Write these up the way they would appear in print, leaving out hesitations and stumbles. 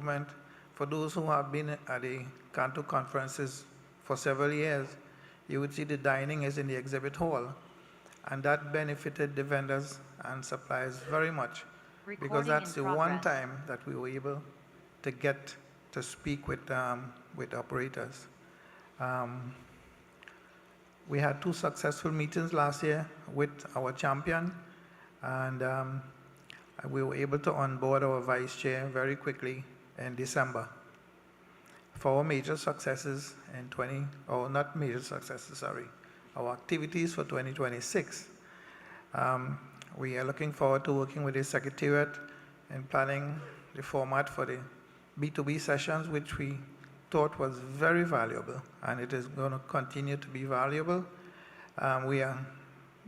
equipment. For those who have been at the CANTO conferences for several years, you would see the dining is in the exhibit hall, and that benefited the vendors and suppliers very much, because that's the one time that we were able to get to speak with operators. We had 2 successful meetings last year with our champion, and we were able to onboard our vice chair very quickly in December. For our major successes in our activities for 2026, we are looking forward to working with the Secretariat and planning the format for the B2B sessions, which we thought was very valuable, and it is going to continue to be valuable. We are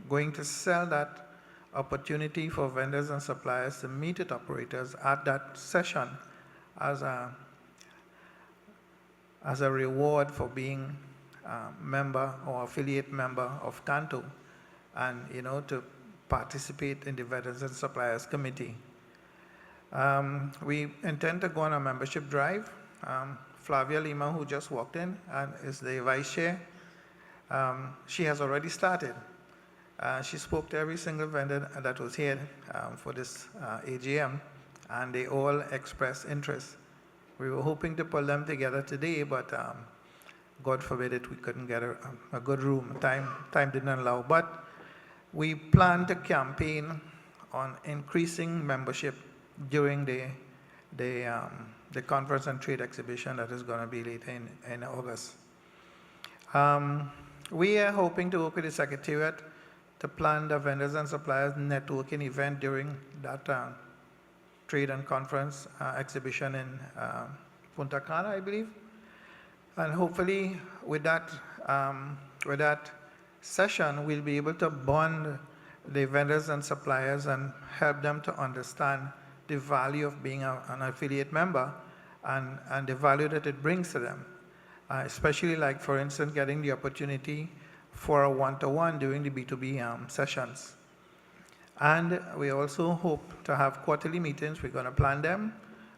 going to sell that opportunity for vendors and suppliers to meet with operators at that session as a reward for being a member or affiliate member of CANTO, and to participate in the Vendors and Suppliers Committee. We intend to go on a membership drive. Flavia Lima, who just walked in and is the vice chair, she has already started. She spoke to every single vendor that was here for this AGM, and they all expressed interest. We were hoping to pull them together today, but God forbid it, we couldn't get a good room. Time didn't allow. But we plan to campaign on increasing membership during the conference and trade exhibition that is going to be later in August. We are hoping to work with the Secretariat to plan the Vendors and Suppliers networking event during that trade and conference exhibition in Punta Cana, I believe. And hopefully with that session, we'll be able to bond the vendors and suppliers and help them to understand the value of being an affiliate member and the value that it brings to them, especially like, for instance, getting the opportunity for a one-to-one during the B2B sessions. And we also hope to have quarterly meetings. We're going to plan them,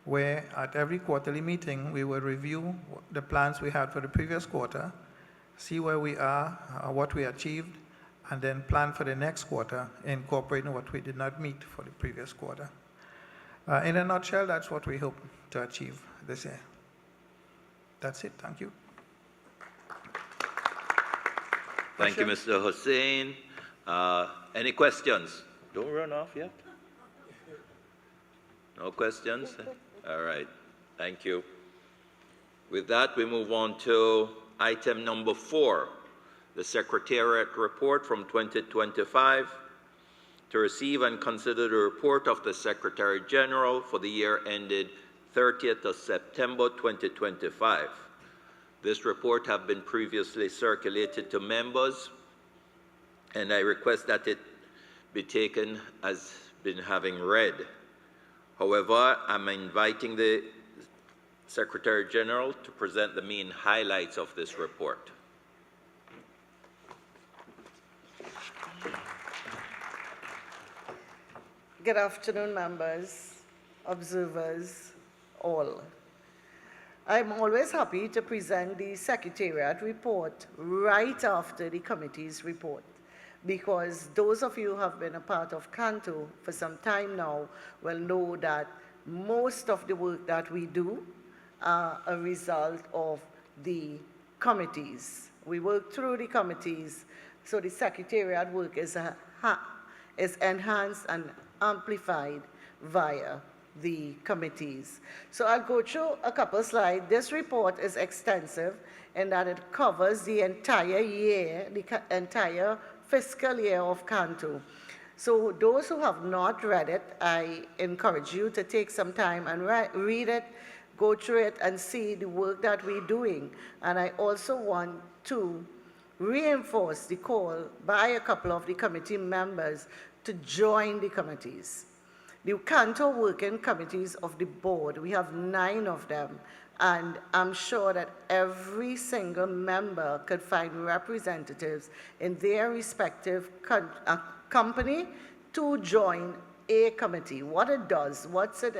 where at every quarterly meeting, we will review the plans we had for the previous quarter, see where we are, what we achieved, and then plan for the next quarter, incorporating what we did not meet for the previous quarter. In a nutshell, that's what we hope to achieve this year. That's it. Thank you. Thank you, Mr. Hussain. Any questions? Don't run off yet. No questions? All right. Thank you. With that, we move on to item number 4, the Secretariat report from 2025, to receive and consider the report of the Secretary General for the year ended 30th of September 2025. This report has been previously circulated to members, and I request that it be taken as been having read. However, I'm inviting the Secretary General to present the main highlights of this report. Good afternoon, members, observers, all. I'm always happy to present the Secretariat report right after the committee's report, because those of you who have been a part of CANTO for some time now will know that most of the work that we do are a result of the committees. We work through the committees, so the Secretariat work is enhanced and amplified via the committees. So I'll go through a couple slides. This report is extensive in that it covers the entire year, the entire fiscal year of CANTO. So those who have not read it, I encourage you to take some time and read it, go through it and see the work that we're doing. And I also want to reinforce the call by a couple of the committee members to join the committees. The CANTO working committees of the board, we have 9 of them, and I'm sure that every single member could find representatives in their respective company to join a committee. What it does, what's it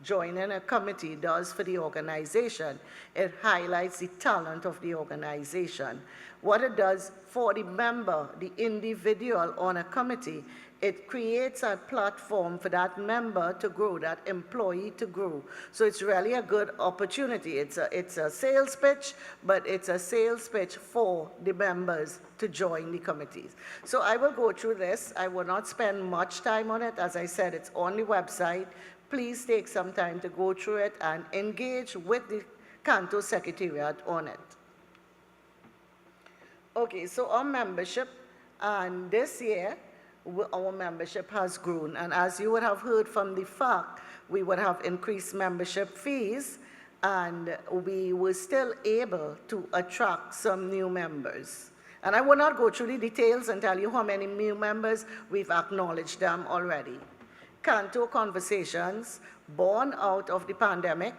joining a committee does for the organization. It highlights the talent of the organization. What it does for the member, the individual on a committee, it creates a platform for that member to grow, that employee to grow. So it's really a good opportunity. It's a sales pitch, but it's a sales pitch for the members to join the committees. So I will go through this. I will not spend much time on it. As I said, it's on the website. Please take some time to go through it and engage with the CANTO Secretariat on it. Okay, so our membership, and this year, our membership has grown. And as you would have heard from the fact, we would have increased membership fees, and we were still able to attract some new members. And I will not go through the details and tell you how many new members. We've acknowledged them already. CANTO Conversations, born out of the pandemic,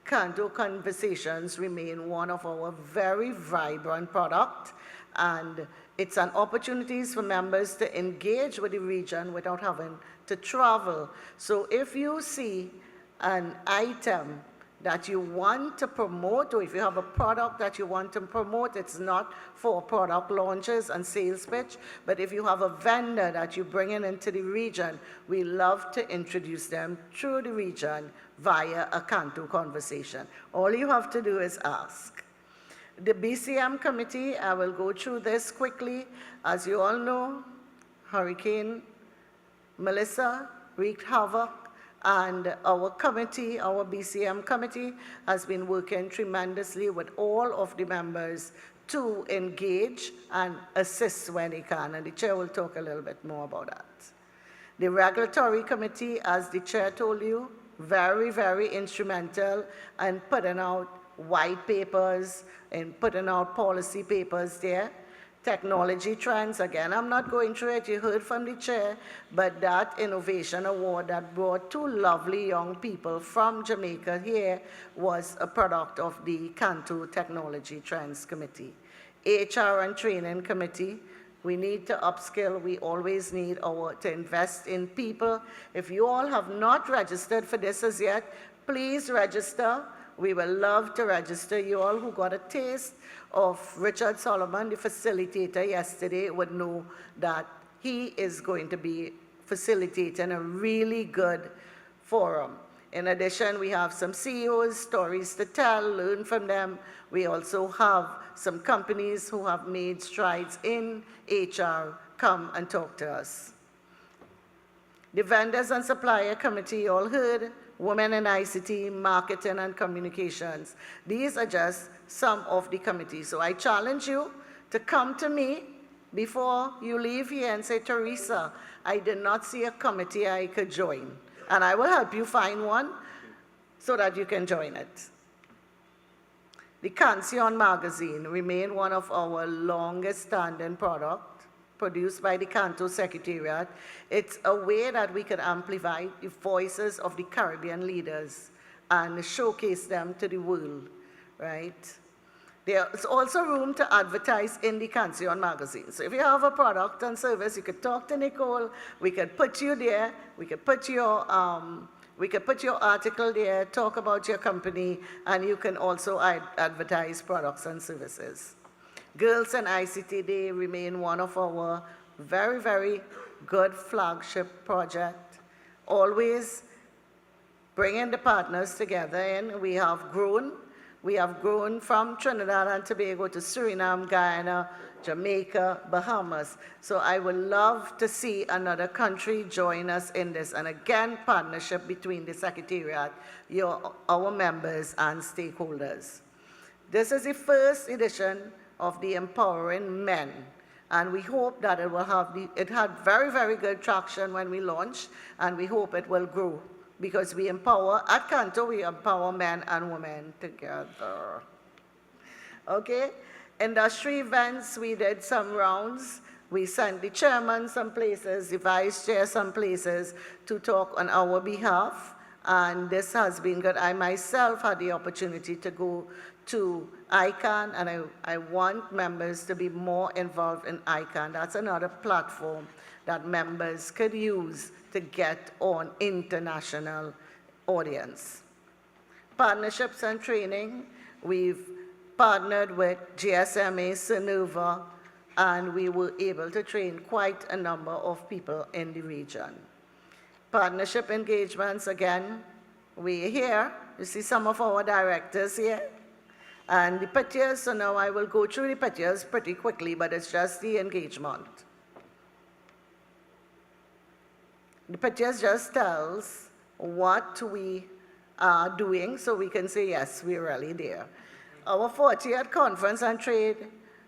CANTO Conversations remain one of our very vibrant products, and it's an opportunity for members to engage with the region without having to travel. So if you see an item that you want to promote, or if you have a product that you want to promote, it's not for product launches and sales pitch, but if you have a vendor that you bring into the region, we love to introduce them through the region via a CANTO conversation. All you have to do is ask. The BCM committee, I will go through this quickly. As you all know, Hurricane Melissa wreaked havoc, and our committee, our BCM committee, has been working tremendously with all of the members to engage and assist when they can, and the chair will talk a little bit more about that. The regulatory committee, as the chair told you, very, very instrumental in putting out white papers and putting out policy papers there. Technology trends, again, I'm not going through it, you heard from the chair, but that innovation award that brought two lovely young people from Jamaica here was a product of the CANTO Technology Trends Committee. HR and Training Committee, we need to upskill, we always need to invest in people. If you all have not registered for this as yet, please register. We will love to register. You all who got a taste of Richard Solomon, the facilitator yesterday, would know that he is going to be facilitating a really good forum. In addition, we have some CEOs, stories to tell, learn from them. We also have some companies who have made strides in HR come and talk to us. The Vendors and Supplier Committee, you all heard, Women in ICT, Marketing and Communications. These are just some of the committees. So I challenge you to come to me before you leave here and say, Teresa, I did not see a committee I could join. And I will help you find one so that you can join it. The Cancion magazine remained one of our longest standing products, produced by the CANTO Secretariat. It's a way that we can amplify the voices of the Caribbean leaders and showcase them to the world, right? There's also room to advertise in the Cancion magazine. So if you have a product and service, you could talk to Nicole, we could put you there, we could put your article there, talk about your company, and you can also advertise products and services. Girls and ICT Day remain one of our very, very good flagship project. Always bringing the partners together, and we have grown. We have grown from Trinidad and Tobago to Suriname, Guyana, Jamaica, Bahamas. So I would love to see another country join us in this. And again, partnership between the Secretariat, our members and stakeholders. This is the first edition of the Empowering Men. And we hope that it will have it had very, very good traction when we launched, and we hope it will grow, because we empower, at CANTO, we empower men and women together. Okay? Industry events, we did some rounds. We sent the chairman some places, the vice chair some places to talk on our behalf. And this has been good. I myself had the opportunity to go to ICANN, and I want members to be more involved in ICANN. That's another platform that members could use to get on international audience. Partnerships and training, we've partnered with GSMA, Sonova, and we were able to train quite a number of people in the region. Partnership engagements, again, we're here. You see some of our directors here. And the pictures, so now I will go through the pictures pretty quickly, but it's just the engagement. The pictures just tells what we are doing, so we can say, yes, we're really there. Our 40th Conference and Trade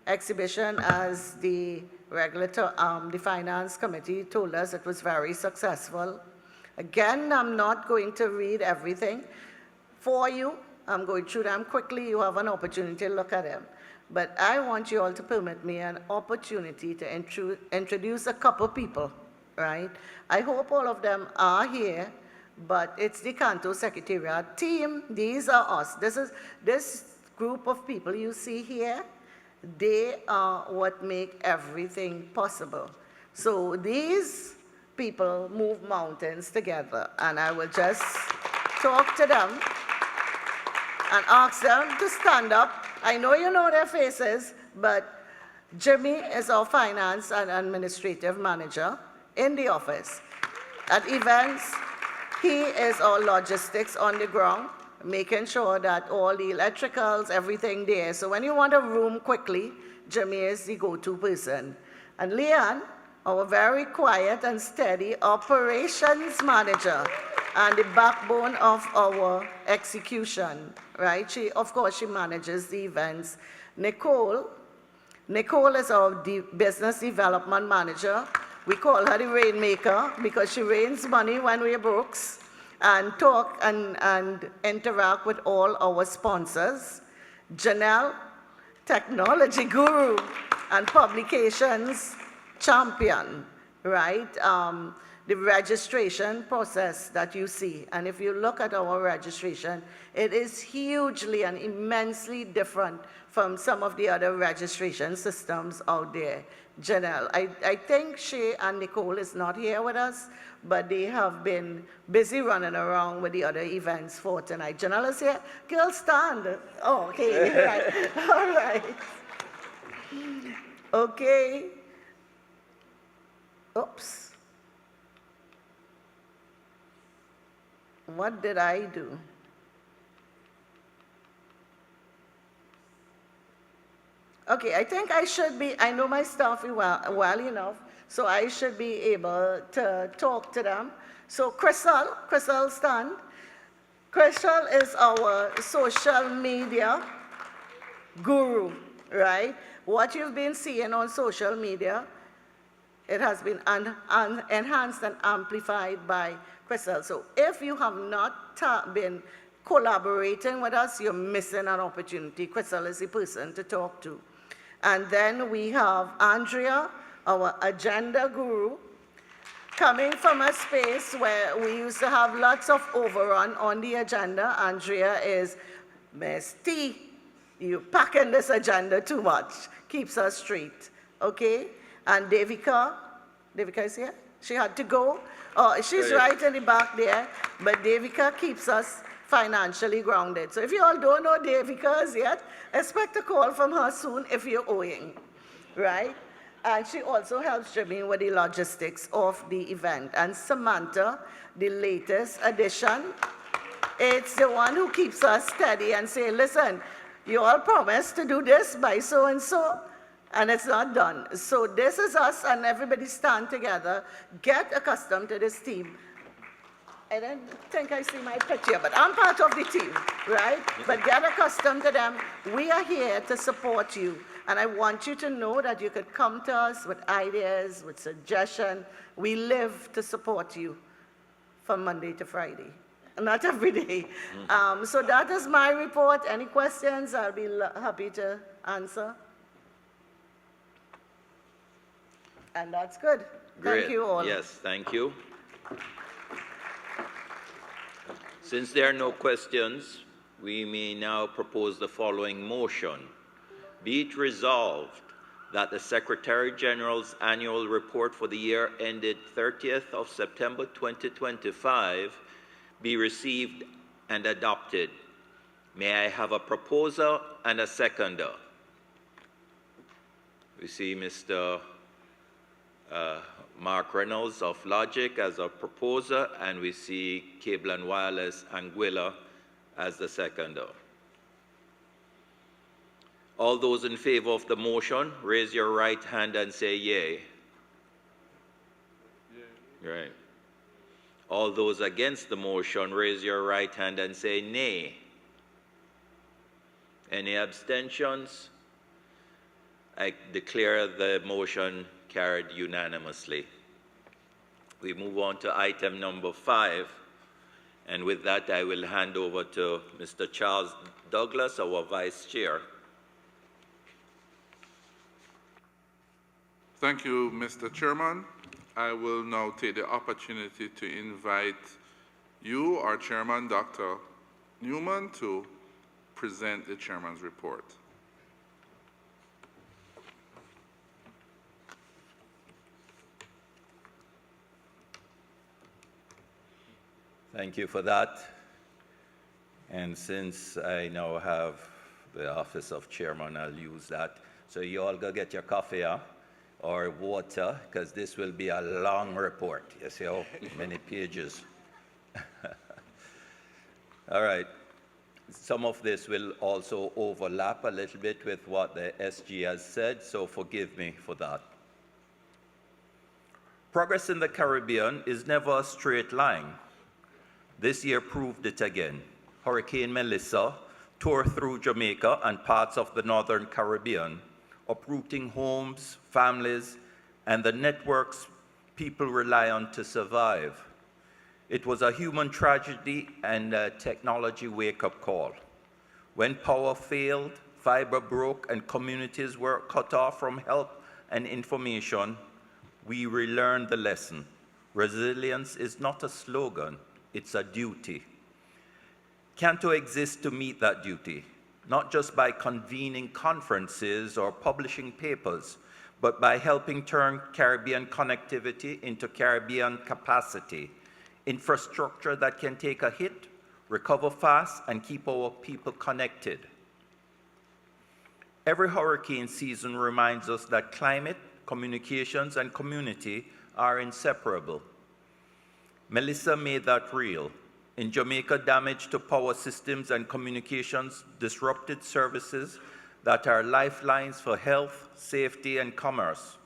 Exhibition, as the the Finance Committee told us, it was very successful. Again, I'm not going to read everything for you. I'm going through them quickly. You have an opportunity to look at them. But I want you all to permit me an opportunity to introduce a couple people, right? I hope all of them are here, but it's the CANTO Secretariat team. These are us. This group of people you see here, they are what make everything possible. So these people move mountains together, and I will just talk to them and ask them to stand up. I know you know their faces, but Jimmy is our finance and administrative manager in the office. At events, he is our logistics on the ground, making sure that all the electricals, everything there. So when you want a room quickly, Jimmy is the go-to person. And Leanne, our very quiet and steady operations manager, and the backbone of our execution, right? Of course, she manages the events. Nicole is our business development manager. We call her the rainmaker because she rains money when we're broke, and talk and interact with all our sponsors. Janelle, technology guru and publications champion, right? The registration process that you see, and if you look at our registration, it is hugely and immensely different from some of the other registration systems out there. Janelle, I think she and Nicole is not here with us, but they have been busy running around with the other events for tonight. Janelle is here. Girl, stand. Oh, okay, right. All right. Okay. Oops. What did I do? Okay, I think I should be, I know my staff well enough, so I should be able to talk to them. So Crystal, stand. Crystal is our social media guru, right? What you've been seeing on social media, it has been enhanced and amplified by Crystal. So if you have not been collaborating with us, you're missing an opportunity. Crystal is the person to talk to. And then we have Andrea, our agenda guru, coming from a space where we used to have lots of overrun on the agenda. Andrea is, Miss T, you packing this agenda too much, keeps us straight, okay? And Devika is here? She had to go. Oh, she's right in the back there, but Devika keeps us financially grounded. So if you all don't know Devika yet, expect a call from her soon if you're owing, right? And she also helps Jimmy with the logistics of the event. And Samantha, the latest addition, it's the one who keeps us steady and say, listen, you all promised to do this by so-and-so, and it's not done. So this is us, and everybody stand together. Get accustomed to this team. I don't think I see my picture, but I'm part of the team, right? But get accustomed to them. We are here to support you. And I want you to know that you could come to us with ideas, with suggestions. We live to support you from Monday to Friday, not every day. So that is my report. Any questions, I'll be happy to answer. And that's good. Great. Thank you all. Yes, thank you. Since there are no questions, we may now propose the following motion. Be it resolved that the Secretary General's annual report for the year ended 30th of September 2025 be received and adopted. May I have a proposer and a seconder? We see Mr. Mark Reynolds of Logic as a proposer, and we see Cable and Wireless Anguilla as the seconder. All those in favor of the motion, raise your right hand and say yay. Right. All those against the motion, raise your right hand and say nay. Any abstentions? I declare the motion carried unanimously. We move on to item number 5, and with that I will hand over to Mr. Charles Douglas, our Vice Chair. Thank you, Mr. Chairman. I will now take the opportunity to invite you, our Chairman, Dr. Newman, to present the Chairman's report. Thank you for that. And since I now have the office of chairman, I'll use that. So you all go get your coffee or water, because this will be a long report. You see how many pages. All right. Some of this will also overlap a little bit with what the SG has said, so forgive me for that. Progress in the Caribbean is never a straight line. This year proved it again. Hurricane Melissa tore through Jamaica and parts of the Northern Caribbean, uprooting homes, families, and the networks people rely on to survive. It was a human tragedy and a technology wake-up call. When power failed, fiber broke, and communities were cut off from help and information, we relearned the lesson. Resilience is not a slogan, it's a duty. CANTO exists to meet that duty, not just by convening conferences or publishing papers, but by helping turn Caribbean connectivity into Caribbean capacity, infrastructure that can take a hit, recover fast, and keep our people connected. Every hurricane season reminds us that climate, communications, and community are inseparable. Melissa made that real. In Jamaica, damage to power systems and communications disrupted services that are lifelines for health, safety, and commerce.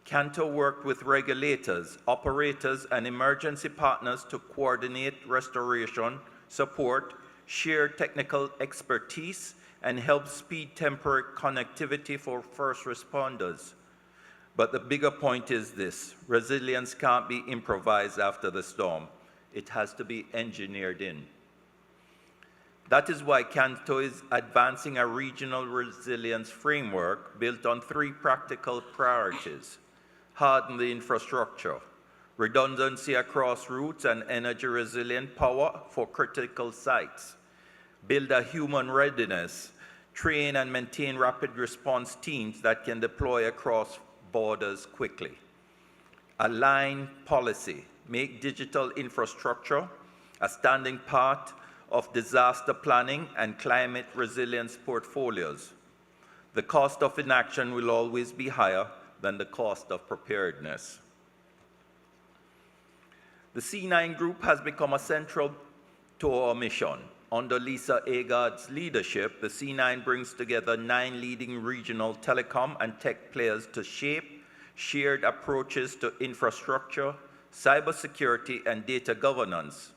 CANTO worked with regulators, operators, and emergency partners to coordinate restoration, support, share technical expertise, and help speed temporary connectivity for first responders. But the bigger point is this: resilience can't be improvised after the storm. It has to be engineered in. That is why CANTO is advancing a regional resilience framework built on 3 practical priorities: harden the infrastructure, redundancy across routes and energy-resilient power for critical sites, build a human readiness, train and maintain rapid response teams that can deploy across borders quickly, align policy, make digital infrastructure a standing part of disaster planning and climate resilience portfolios. The cost of inaction will always be higher than the cost of preparedness. The C9 Group has become a central to our mission. Under Lisa Agard's leadership, the C9 brings together 9 leading regional telecom and tech players to shape shared approaches to infrastructure, cybersecurity, and data governance.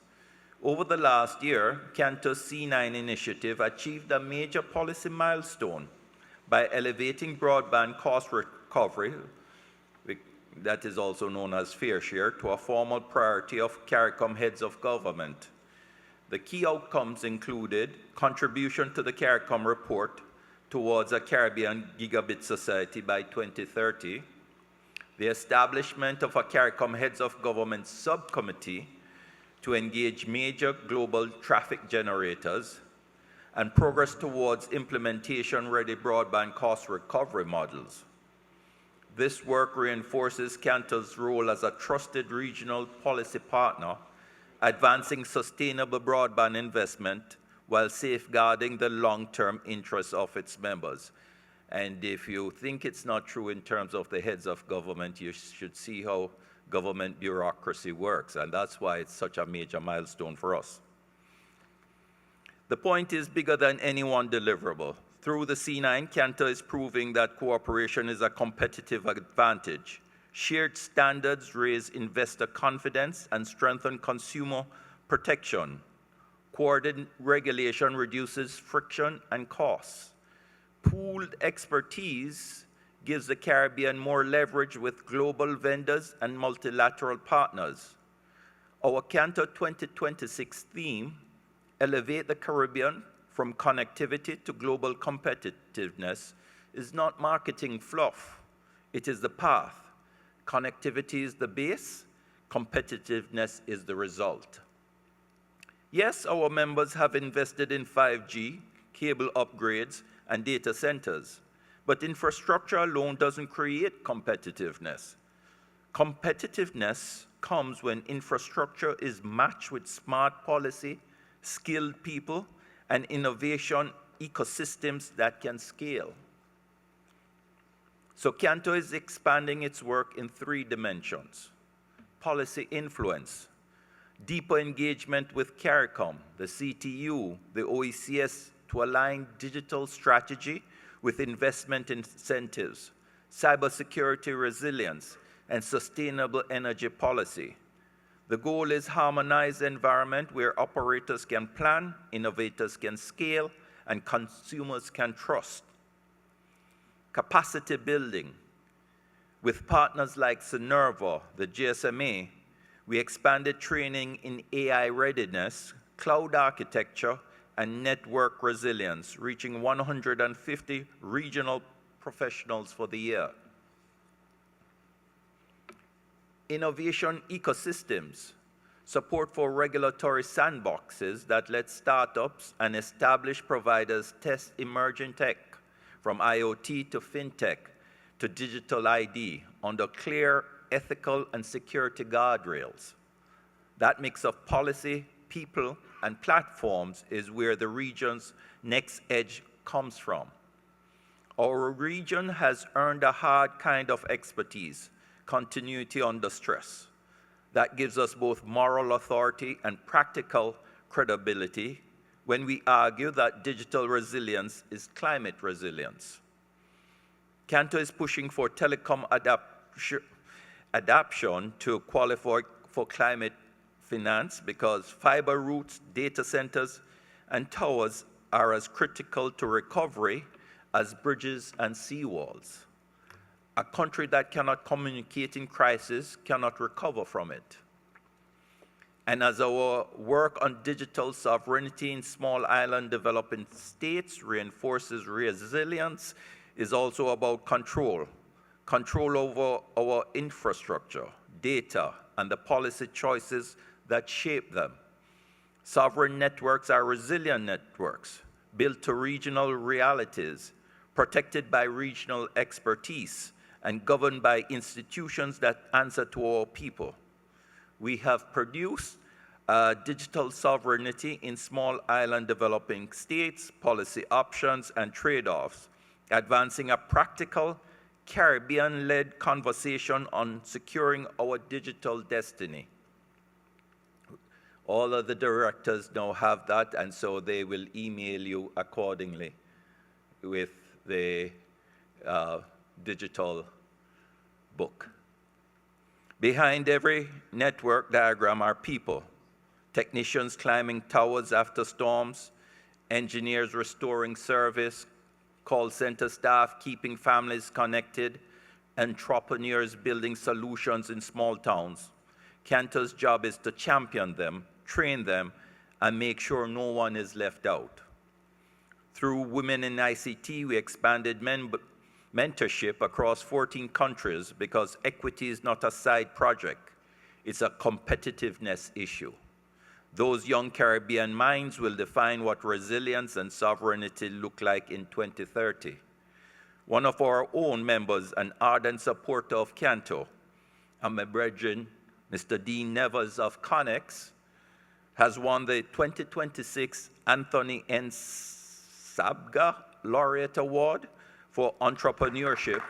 Over the last year, CANTO's C9 initiative achieved a major policy milestone by elevating broadband cost recovery, that is also known as fair share, to a formal priority of CARICOM heads of government. The key outcomes included contribution to the CARICOM report towards a Caribbean gigabit society by 2030, the establishment of a CARICOM heads of government subcommittee to engage major global traffic generators, and progress towards implementation-ready broadband cost recovery models. This work reinforces CANTO's role as a trusted regional policy partner advancing sustainable broadband investment while safeguarding the long-term interests of its members. And if you think it's not true in terms of the heads of government, you should see how government bureaucracy works, and that's why it's such a major milestone for us. The point is bigger than any one deliverable. Through the C9, CANTO is proving that cooperation is a competitive advantage. Shared standards raise investor confidence and strengthen consumer protection. Coordinated regulation reduces friction and costs. Pooled expertise gives the Caribbean more leverage with global vendors and multilateral partners. Our CANTO 2026 theme, Elevate the Caribbean from Connectivity to Global Competitiveness, is not marketing fluff. It is the path. Connectivity is the base. Competitiveness is the result. Yes, our members have invested in 5G, cable upgrades, and data centers. But infrastructure alone doesn't create competitiveness. Competitiveness comes when infrastructure is matched with smart policy, skilled people, and innovation ecosystems that can scale. So CANTO is expanding its work in 3 dimensions. Policy influence, deeper engagement with CARICOM, the CTU, the OECS to align digital strategy with investment incentives, cybersecurity resilience, and sustainable energy policy. The goal is harmonized environment where operators can plan, innovators can scale, and consumers can trust. Capacity building. With partners like Synerva, the GSMA, we expanded training in AI readiness, cloud architecture, and network resilience, reaching 150 regional professionals for the year. Innovation ecosystems, support for regulatory sandboxes that let startups and established providers test emerging tech, from IoT to fintech to digital ID, under clear ethical and security guardrails. That mix of policy, people, and platforms is where the region's next edge comes from. Our region has earned a hard kind of expertise, continuity under stress. That gives us both moral authority and practical credibility when we argue that digital resilience is climate resilience. CANTO is pushing for telecom adaptation to qualify for climate finance because fiber routes, data centers, and towers are as critical to recovery as bridges and seawalls. A country that cannot communicate in crisis cannot recover from it. And as our work on digital sovereignty in small island developing states reinforces resilience, is also about control. Control over our infrastructure, data, and the policy choices that shape them. Sovereign networks are resilient networks, built to regional realities, protected by regional expertise, and governed by institutions that answer to our people. We have produced digital sovereignty in small island developing states, policy options, and trade-offs, advancing a practical, Caribbean-led conversation on securing our digital destiny. All of the directors now have that, and so they will email you accordingly with the digital book. Behind every network diagram are people, technicians climbing towers after storms, engineers restoring service, call center staff keeping families connected, entrepreneurs building solutions in small towns. CANTO's job is to champion them, train them, and make sure no one is left out. Through Women in ICT, we expanded mentorship across 14 countries because equity is not a side project, it's a competitiveness issue. Those young Caribbean minds will define what resilience and sovereignty look like in 2030. One of our own members, an ardent supporter of CANTO, and my brethren, Mr. Dean Nevers of Connex, has won the 2026 Anthony N. Sabga Laureate Award for Entrepreneurship,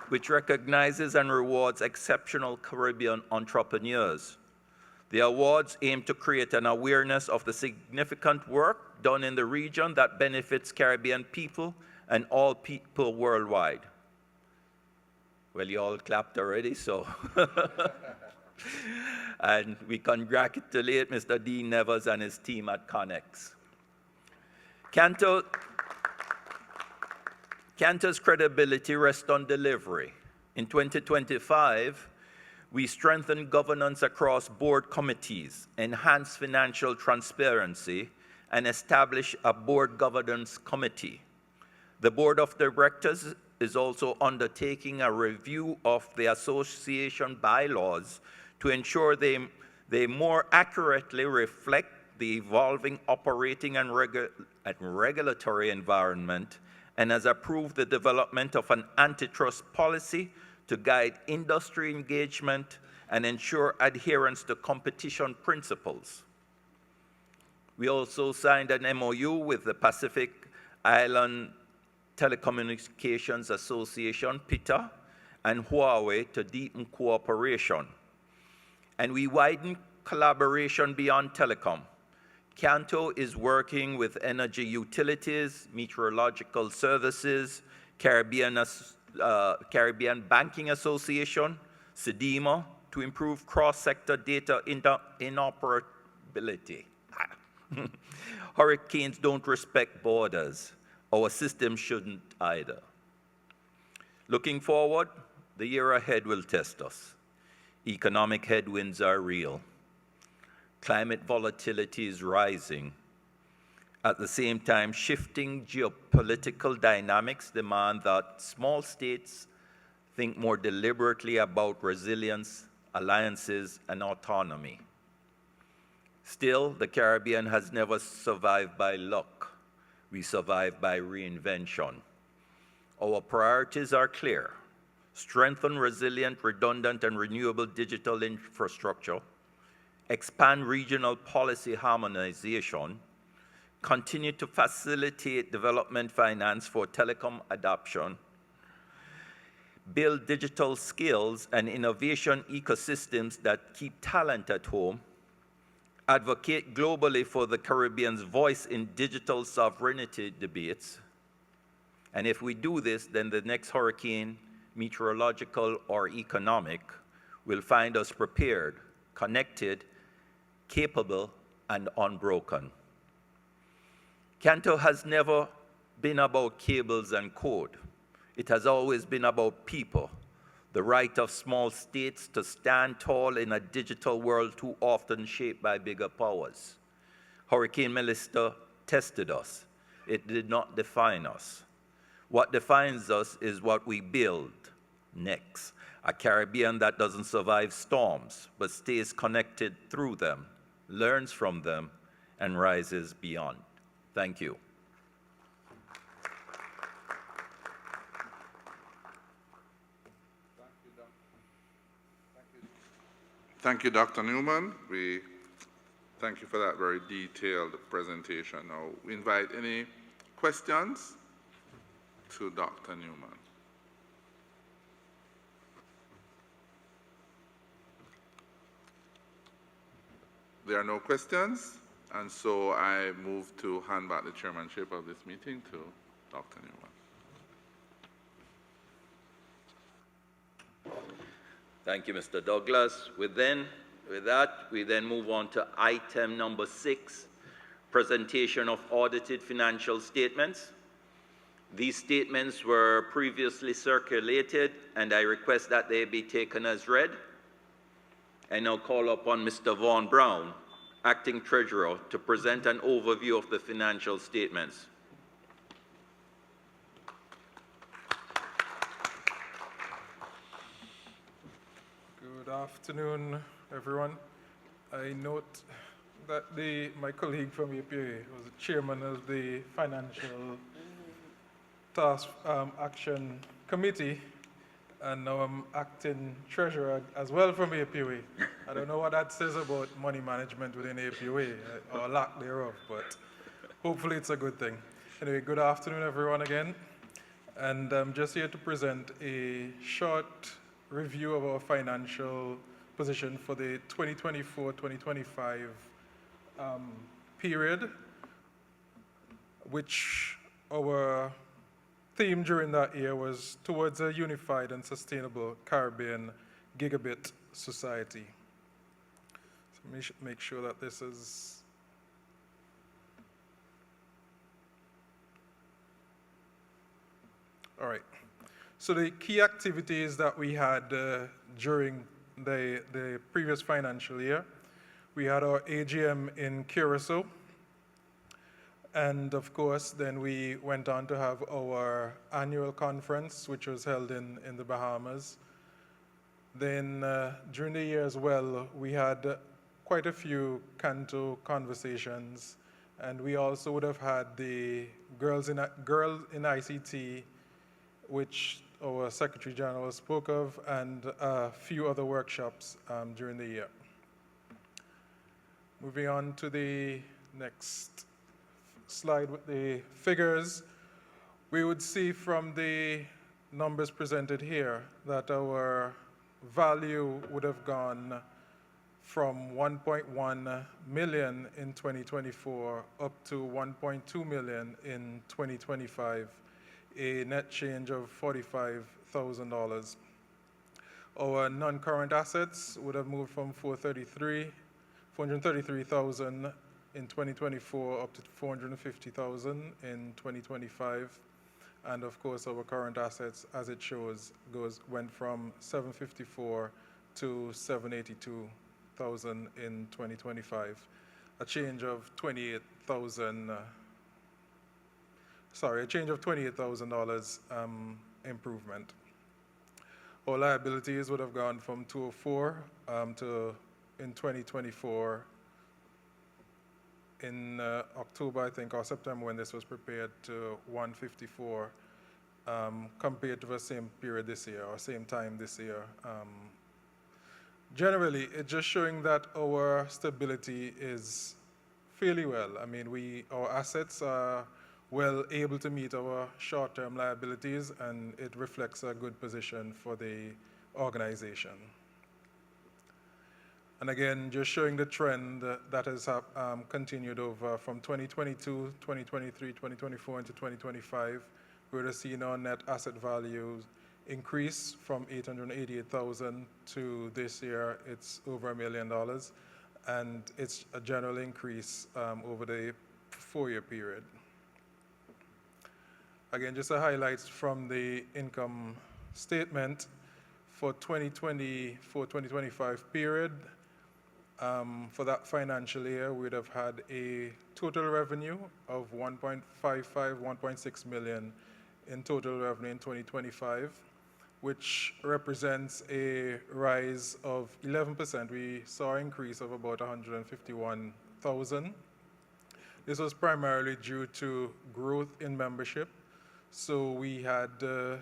which recognizes and rewards exceptional Caribbean entrepreneurs. The awards aim to create an awareness of the significant work done in the region that benefits Caribbean people and all people worldwide. Well, you all clapped already, so. And we congratulate Mr. Dean Nevers and his team at Connex. CANTO's credibility rests on delivery. In 2025, we strengthened governance across board committees, enhanced financial transparency, and established a board governance committee. The board of directors is also undertaking a review of the association bylaws to ensure they more accurately reflect the evolving operating and regulatory environment, and has approved the development of an antitrust policy to guide industry engagement and ensure adherence to competition principles. We also signed an MOU with the Pacific Island Telecommunications Association, PITA, and Huawei to deepen cooperation. And we widened collaboration beyond telecom. CANTO is working with energy utilities, meteorological services, Caribbean Banking Association, SEDEMA, to improve cross-sector data interoperability. Hurricanes don't respect borders. Our system shouldn't either. Looking forward, the year ahead will test us. Economic headwinds are real. Climate volatility is rising. At the same time, shifting geopolitical dynamics demand that small states think more deliberately about resilience, alliances, and autonomy. Still, the Caribbean has never survived by luck. We survive by reinvention. Our priorities are clear: strengthen resilient, redundant, and renewable digital infrastructure, expand regional policy harmonization, continue to facilitate development finance for telecom adoption, build digital skills and innovation ecosystems that keep talent at home, advocate globally for the Caribbean's voice in digital sovereignty debates. And if we do this, then the next hurricane, meteorological or economic, will find us prepared, connected, capable, and unbroken. CANTO has never been about cables and code. It has always been about people, the right of small states to stand tall in a digital world too often shaped by bigger powers. Hurricane Melissa tested us. It did not define us. What defines us is what we build next, a Caribbean that doesn't survive storms, but stays connected through them, learns from them, and rises beyond. Thank you. Thank you, Dr. Newman. We thank you for that very detailed presentation. Now, we invite any questions to Dr. Newman. There are no questions, and so I move to hand back the chairmanship of this meeting to Dr. Newman. Thank you, Mr. Douglas. With that, we then move on to item number 6, presentation of audited financial statements. These statements were previously circulated, and I request that they be taken as read. I now call upon Mr. Vaughan Brown, Acting Treasurer, to present an overview of the financial statements. Good afternoon, everyone. I note that my colleague from APA was the chairman of the Financial Task Action Committee, and now I'm acting treasurer as well from APA, I don't know what that says about money management within APOA, or lack thereof, but hopefully it's a good thing. Anyway, good afternoon, everyone, again. And I'm just here to present a short review of our financial position for the 2024-2025 period, which our theme during that year was towards a unified and sustainable Caribbean gigabit society. So make sure that this is. All right. So the key activities that we had during the previous financial year, we had our AGM in Curacao. And of course, then we went on to have our annual conference, which was held in the Bahamas. Then during the year as well, we had quite a few CANTO conversations, and we also would have had the Girls in ICT, which our Secretary General spoke of, and a few other workshops during the year. Moving on to the next slide with the figures, we would see from the numbers presented here that our value would have gone from 1.1 million in 2024 up to 1.2 million in 2025, a net change of $45,000. Our non-current assets would have moved from 433,000 in 2024 up to 450,000 in 2025. And of course, our current assets, as it shows, went from 754 to 782,000 in 2025, a change of $28,000 improvement. Our liabilities would have gone from 204 to, in 2024, in October, I think, or September when this was prepared, to 154 compared to the same period this year, or same time this year. Generally, it's just showing that our stability is fairly well. I mean, our assets are well able to meet our short-term liabilities, and it reflects a good position for the organization. And again, just showing the trend that has continued over from 2022, 2023, 2024 into 2025. We would have seen our net asset value increase from 888,000 to this year, it's over $1 million. And it's a general increase over the 4-year period. Again, just a highlights from the income statement for 2024-2025 period. For that financial year, we would have had a total revenue of 1.6 million in total revenue in 2025, which represents a rise of 11%. We saw an increase of about 151,000. This was primarily due to growth in membership. So we had, as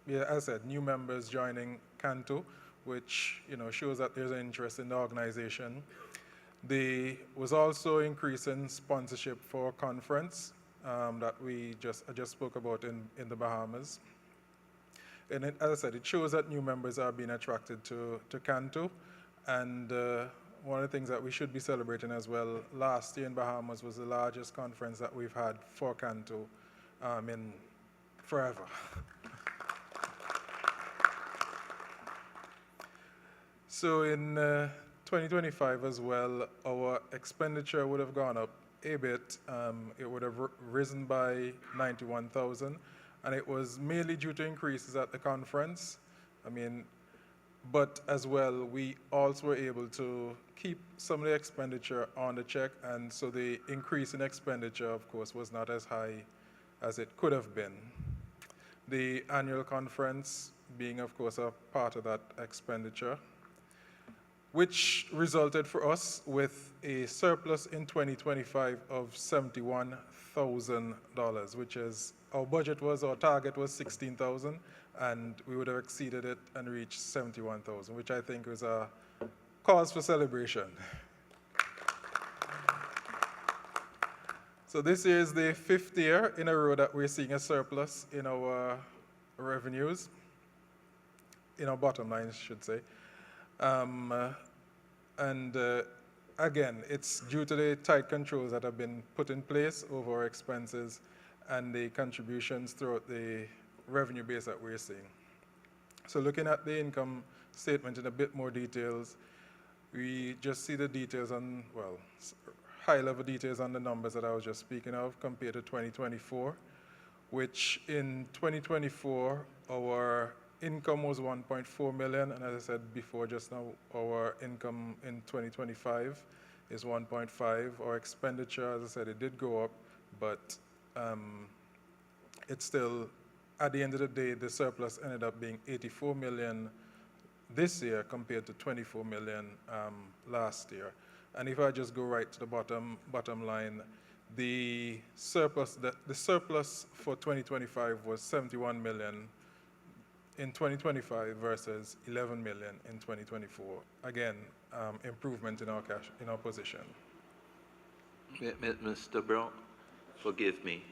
I said, new members joining CANTO, which shows that there's an interest in the organization. There was also an increase in sponsorship for a conference that I just spoke about in the Bahamas. And as I said, it shows that new members are being attracted to CANTO. And one of the things that we should be celebrating as well, last year in Bahamas was the largest conference that we've had for CANTO in forever. So in 2025 as well, our expenditure would have gone up a bit. It would have risen by 91,000, and it was mainly due to increases at the conference. But as well, we also were able to keep some of the expenditure on the check, and so the increase in expenditure, of course, was not as high as it could have been. The annual conference being, of course, a part of that expenditure, which resulted for us with a surplus in 2025 of $71,000, which is, our target was 16,000, and we would have exceeded it and reached 71,000, which I think was a cause for celebration. So this year is the 5th year in a row that we're seeing a surplus in our revenues, in our bottom line, I should say. Again, it's due to the tight controls that have been put in place over our expenses and the contributions throughout the revenue base that we're seeing. So looking at the income statement in a bit more details, we just see the details on, well, high-level details on the numbers that I was just speaking of compared to 2024, which in 2024, our income was 1.4 million, and as I said before just now, our income in 2025 is 1.5. Our expenditure, as I said, it did go up, but it's still, at the end of the day, the surplus ended up being 84 million this year compared to 24 million last year. And if I just go right to the bottom line, the surplus for 2025 was 71 million in 2025 versus 11 million in 2024. Again, improvement in our cash, in our position. Mr. Brown, forgive me.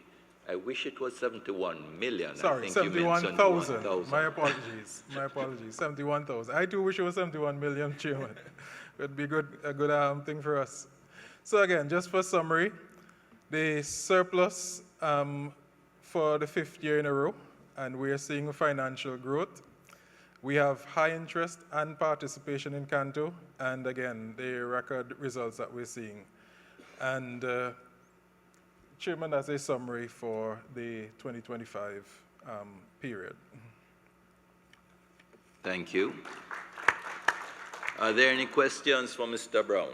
I wish it was 71 million. Sorry, I think you meant 71,000. My apologies. My apologies. 71,000. I too wish it was 71 million, Chairman. It would be a good thing for us. So again, just for summary, the surplus for the 5th year in a row, and we are seeing financial growth. We have high interest and participation in CANTO, and again, the record results that we're seeing. And Chairman, that's a summary for the 2025 period. Thank you. Are there any questions for Mr. Brown?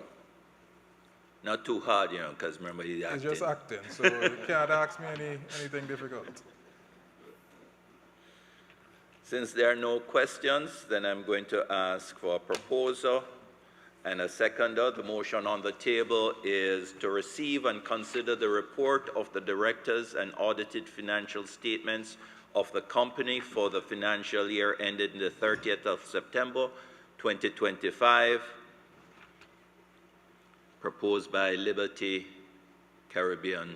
Not too hard, you know, because remember he's acting. He's just acting, so you can't ask me anything difficult. Since there are no questions, then I'm going to ask for a proposer and a seconder. The motion on the table is to receive and consider the report of the directors and audited financial statements of the company for the financial year ended the 30th of September, 2025, proposed by Liberty Caribbean.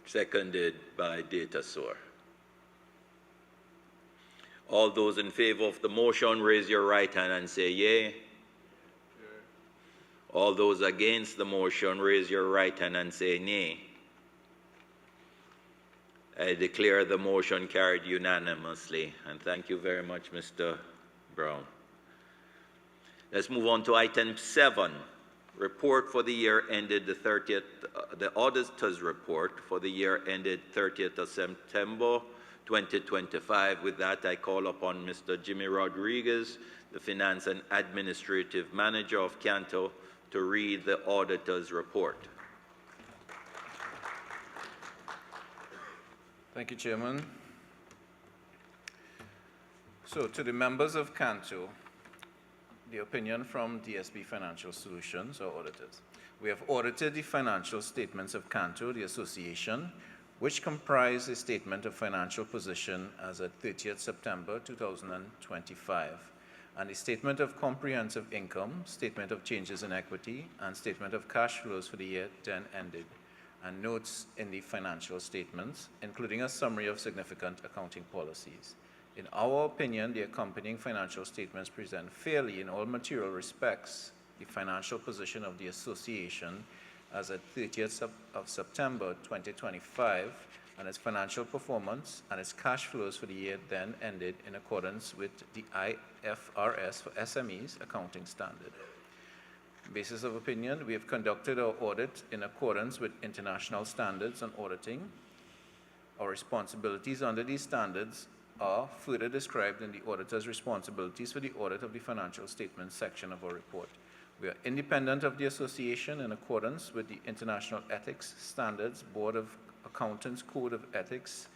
Seconded by DataSource. All those in favor of the motion, raise your right hand and say yea. Yea. All those against the motion, raise your right hand and say nay. I declare the motion carried unanimously, and thank you very much, Mr. Brown. Let's move on to item 7, report for the year ended the 30th, the auditor's report for the year ended 30th of September, 2025. With that, I call upon Mr. Jimmy Rodriguez, the Finance and Administrative Manager of CANTO, to read the auditor's report. Thank you, Chairman. So, to the members of CANTO, the opinion from DSB Financial Solutions, or auditors. We have audited the financial statements of CANTO, the association, which comprise a statement of financial position as at 30th September 2025, and a statement of comprehensive income, statement of changes in equity, and statement of cash flows for the year then ended, and notes in the financial statements, including a summary of significant accounting policies. In our opinion, the accompanying financial statements present fairly in all material respects the financial position of the association as at 30th of September 2025 and its financial performance and its cash flows for the year then ended in accordance with the IFRS for SMEs accounting standard. Basis of opinion, we have conducted our audit in accordance with international standards on auditing. Our responsibilities under these standards are further described in the auditor's responsibilities for the audit of the financial statements section of our report. We are independent of the association in accordance with the International Ethics Standards Board of Accountants Code of Ethics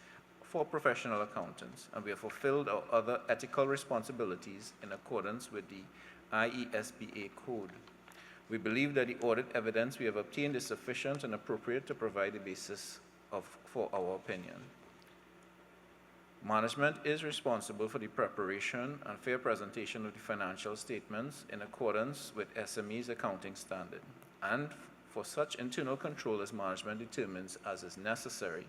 for professional accountants, and we have fulfilled our other ethical responsibilities in accordance with the IESBA Code. We believe that the audit evidence we have obtained is sufficient and appropriate to provide the basis for our opinion. Management is responsible for the preparation and fair presentation of the financial statements in accordance with SME's accounting standard, and for such internal control as management determines as is necessary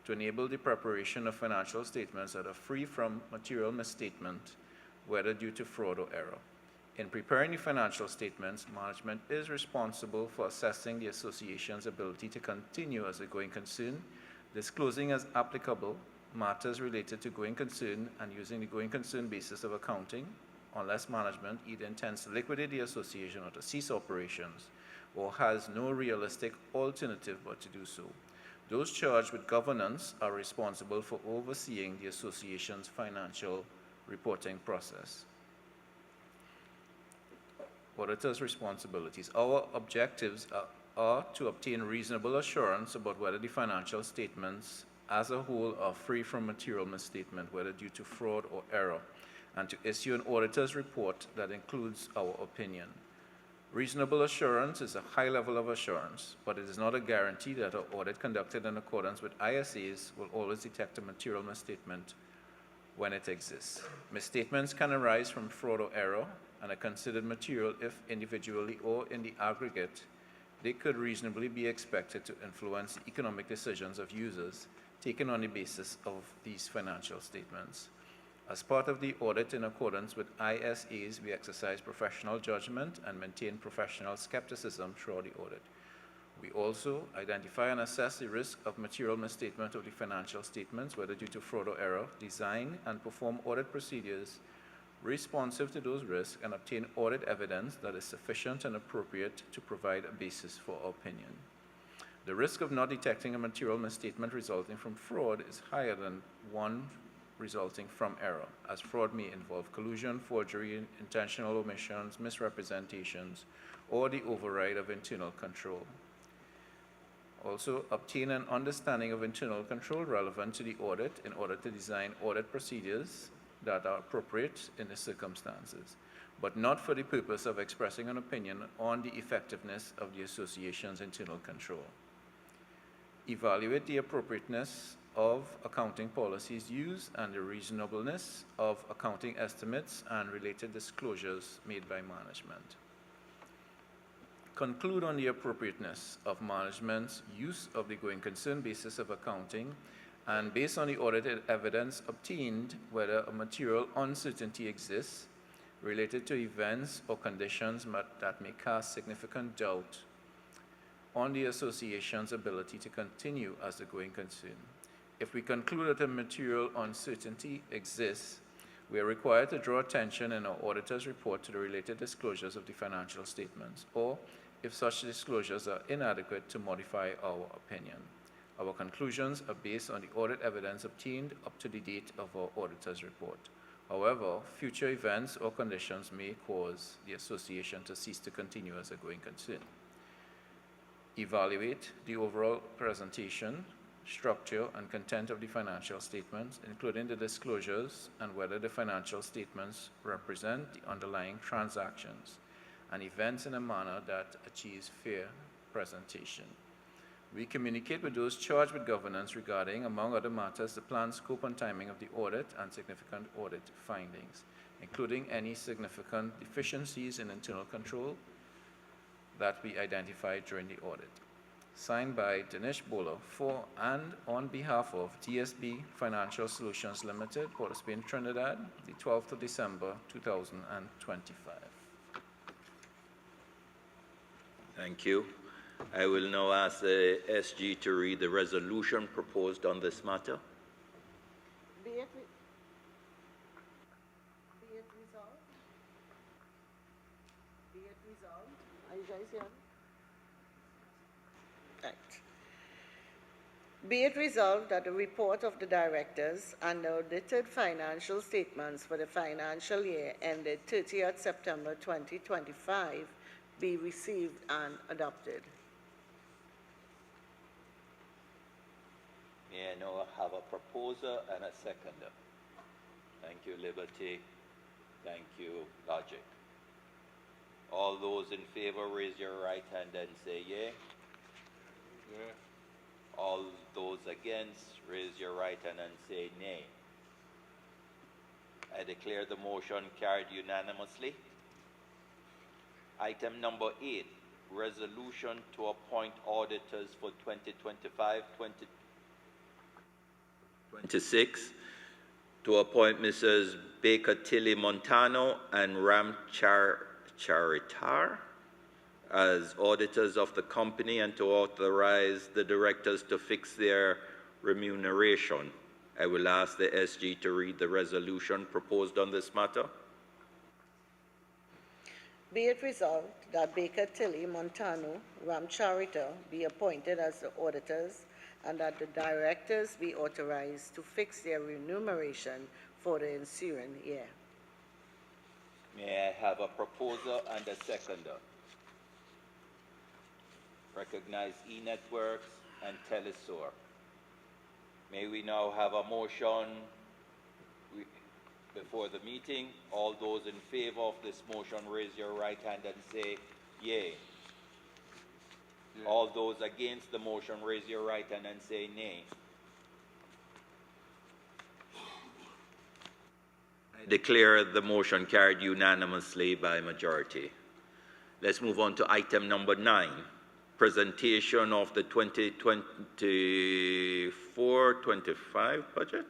to enable the preparation of financial statements that are free from material misstatement, whether due to fraud or error. In preparing the financial statements, management is responsible for assessing the association's ability to continue as a going concern, disclosing as applicable matters related to going concern and using the going concern basis of accounting, unless management either intends to liquidate the association or to cease operations, or has no realistic alternative but to do so. Those charged with governance are responsible for overseeing the association's financial reporting process. Auditor's responsibilities. Our objectives are to obtain reasonable assurance about whether the financial statements as a whole are free from material misstatement, whether due to fraud or error, and to issue an auditor's report that includes our opinion. Reasonable assurance is a high level of assurance, but it is not a guarantee that an audit conducted in accordance with ISAs will always detect a material misstatement when it exists. Misstatements can arise from fraud or error and are considered material if individually or in the aggregate they could reasonably be expected to influence the economic decisions of users taken on the basis of these financial statements. As part of the audit in accordance with ISAs, we exercise professional judgment and maintain professional skepticism throughout the audit. We also identify and assess the risk of material misstatement of the financial statements, whether due to fraud or error, design and perform audit procedures responsive to those risks, and obtain audit evidence that is sufficient and appropriate to provide a basis for opinion. The risk of not detecting a material misstatement resulting from fraud is higher than one resulting from error, as fraud may involve collusion, forgery, intentional omissions, misrepresentations, or the override of internal control. Also, obtain an understanding of internal control relevant to the audit in order to design audit procedures that are appropriate in the circumstances, but not for the purpose of expressing an opinion on the effectiveness of the association's internal control. Evaluate the appropriateness of accounting policies used and the reasonableness of accounting estimates and related disclosures made by management. Conclude on the appropriateness of management's use of the going concern basis of accounting, and based on the audited evidence obtained, whether a material uncertainty exists related to events or conditions that may cast significant doubt on the association's ability to continue as the going concern. If we conclude that a material uncertainty exists, we are required to draw attention in our auditor's report to the related disclosures of the financial statements, or if such disclosures are inadequate, to modify our opinion. Our conclusions are based on the audit evidence obtained up to the date of our auditor's report. However, future events or conditions may cause the association to cease to continue as a going concern. Evaluate the overall presentation, structure, and content of the financial statements, including the disclosures and whether the financial statements represent the underlying transactions and events in a manner that achieves fair presentation. We communicate with those charged with governance regarding, among other matters, the plan, scope, and timing of the audit and significant audit findings, including any significant deficiencies in internal control that we identified during the audit. Signed by Dinesh Bowler for and on behalf of DSB Financial Solutions Limited, Port of Spain, Trinidad, the 12th of December, 2025. Thank you. I will now ask the SG to read the resolution proposed on this matter. Be it resolved. Be it resolved. Are you guys here? Right. Be it resolved that the report of the directors and the audited financial statements for the financial year ended 30th September 2025 be received and adopted. May I now have a proposer and a seconder? Thank you, Liberty. Thank you, Logic. All those in favor, raise your right hand and say yea. All those against, raise your right hand and say nay. I declare the motion carried unanimously. Item number 8, resolution to appoint auditors for 2025-2026, to appoint Mrs. Baker Tilly Montano and Ram Charitar as auditors of the company and to authorize the directors to fix their remuneration. I will ask the SG to read the resolution proposed on this matter. Be it resolved that Baker Tilly Montano Ramcharita be appointed as the auditors and that the directors be authorized to fix their remuneration for the ensuing year. May I have a proposer and a seconder? Recognize eNetworks and Telesur. May we now have a motion before the meeting? All those in favor of this motion, raise your right hand and say yay. All those against the motion, raise your right hand and say nay. I declare the motion carried unanimously by majority. Let's move on to item number 9, presentation of the 2024-25 budget.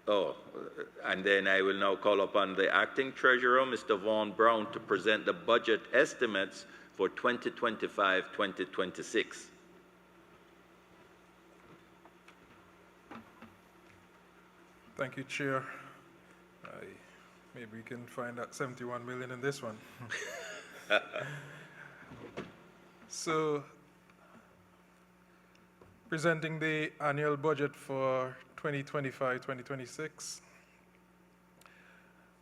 Oh, and then I will now call upon the acting treasurer, Mr. Vaughan Brown, to present the budget estimates for 2025-2026. Thank you, Chair. Maybe we can find that 71 million in this one. So, presenting the annual budget for 2025-2026.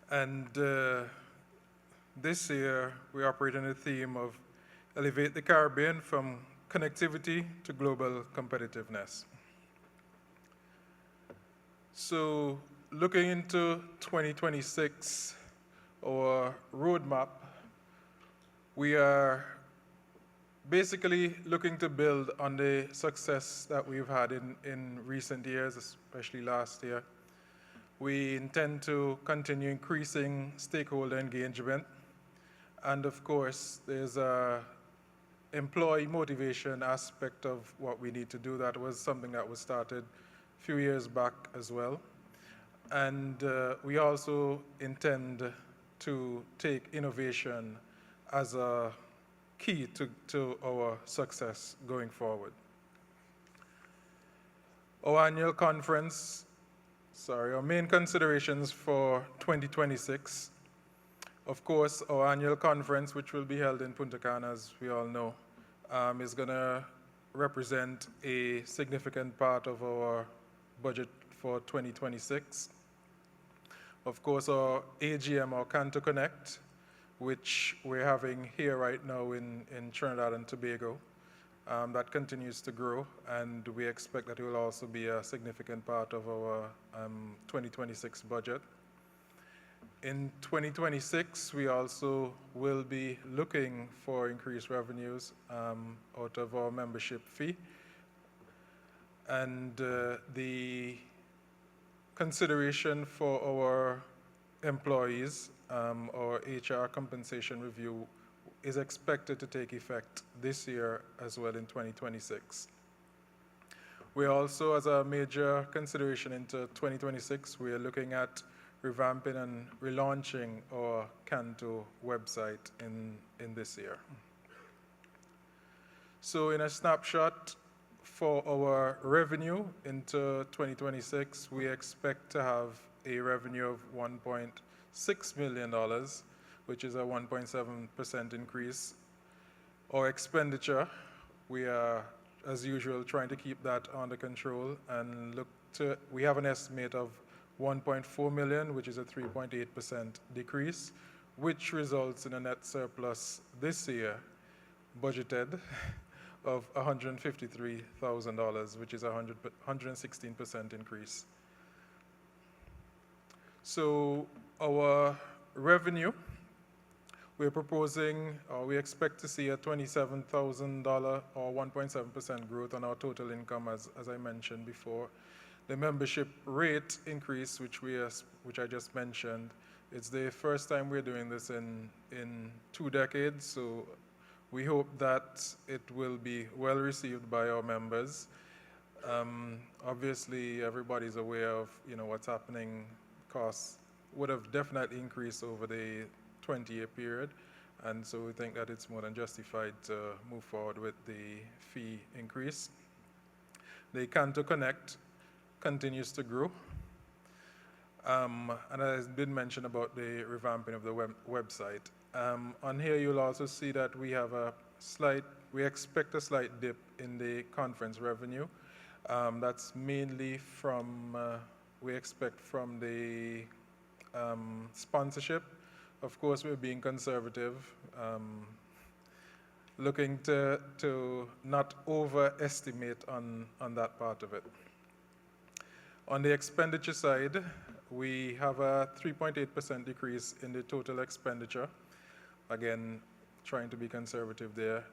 And this year, we operate on a theme of elevate the Caribbean from connectivity to global competitiveness. So, looking into 2026, our roadmap, we are basically looking to build on the success that we've had in recent years, especially last year. We intend to continue increasing stakeholder engagement. And of course, there's a employee motivation aspect of what we need to do. That was something that was started a few years back as well. And we also intend to take innovation as a key to our success going forward. Our annual conference, our main considerations for 2026. Of course, our annual conference, which will be held in Punta Cana, as we all know, is going to represent a significant part of our budget for 2026. Of course, our AGM, our CANTO Connect, which we're having here right now in Trinidad and Tobago. That continues to grow, and we expect that it will also be a significant part of our 2026 budget. In 2026, we also will be looking for increased revenues out of our membership fee. And the consideration for our employees, our HR compensation review, is expected to take effect this year as well in 2026. We also, as a major consideration into 2026, we are looking at revamping and relaunching our CANTO website in this year. So in a snapshot for our revenue into 2026, we expect to have a revenue of $1.6 million, which is a 1.7% increase. Our expenditure, we are, as usual, trying to keep that under control and we have an estimate of 1.4 million, which is a 3.8% decrease, which results in a net surplus this year, budgeted, of $153,000, which is a 116% increase. So our revenue, we're proposing, we expect to see a $27,000 or 1.7% growth on our total income, as I mentioned before. the membership rate increase, which I just mentioned. It's the first time we're doing this in 2 decades, so we hope that it will be well received by our members. Obviously, everybody's aware of what's happening. Costs would have definitely increased over the 20-year period, and so we think that it's more than justified to move forward with the fee increase. The CANTO Connect continues to grow. And as been mentioned about the revamping of the website. On here, you'll also see that we expect a slight dip in the conference revenue. That's mainly we expect from the sponsorship. Of course, we're being conservative, looking to not overestimate on that part of it. On the expenditure side, we have a 3.8% decrease in the total expenditure. Again, trying to be conservative there.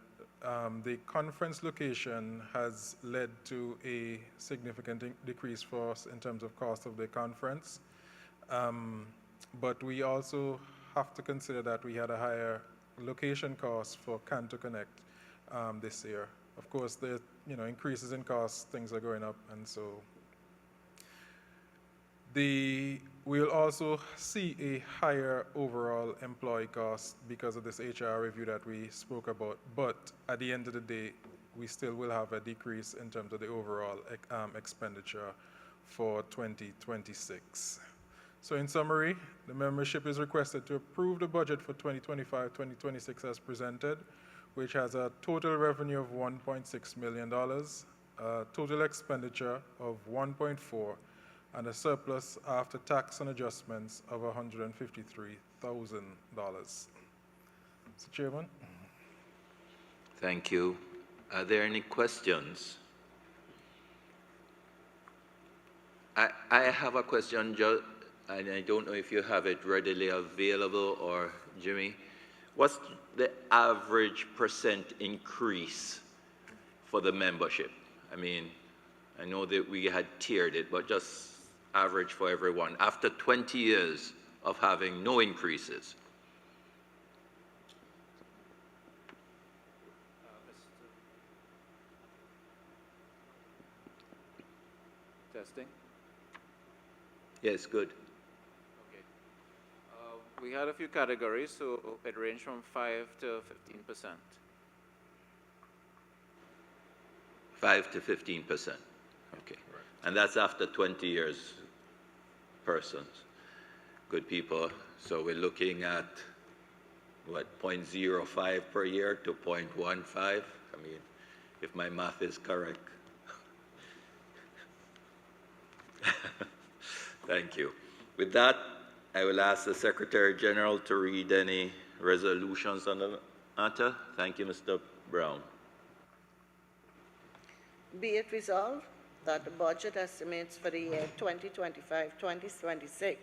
The conference location has led to a significant decrease for us in terms of cost of the conference. But we also have to consider that we had a higher location cost for CANTO Connect this year. Of course, the increases in costs, things are going up, and so we'll also see a higher overall employee cost because of this HR review that we spoke about. But at the end of the day, we still will have a decrease in terms of the overall expenditure for 2026. So in summary, the membership is requested to approve the budget for 2025-2026 as presented, which has a total revenue of $1.6 million, a total expenditure of $1.4 million, and a surplus after tax and adjustments of $153,000. Mr. Chairman? Thank you. Are there any questions? I have a question, and I don't know if you have it readily available, or Jimmy. What's the average percent increase for the membership? I mean, I know that we had tiered it, but just average for everyone after 20 years of having no increases. Testing. Yes, good. Okay. We had a few categories, so it ranged from 5 to 15%. 5 to 15%. Okay. Right. And that's after 20 years, persons, good people. So we're looking at, what, 0.05 per year to 0.15? I mean, if my math is correct. Thank you. With that, I will ask the Secretary General to read any resolutions on the matter. Thank you, Mr. Brown. Be it resolved that the budget estimates for the year 2025-2026,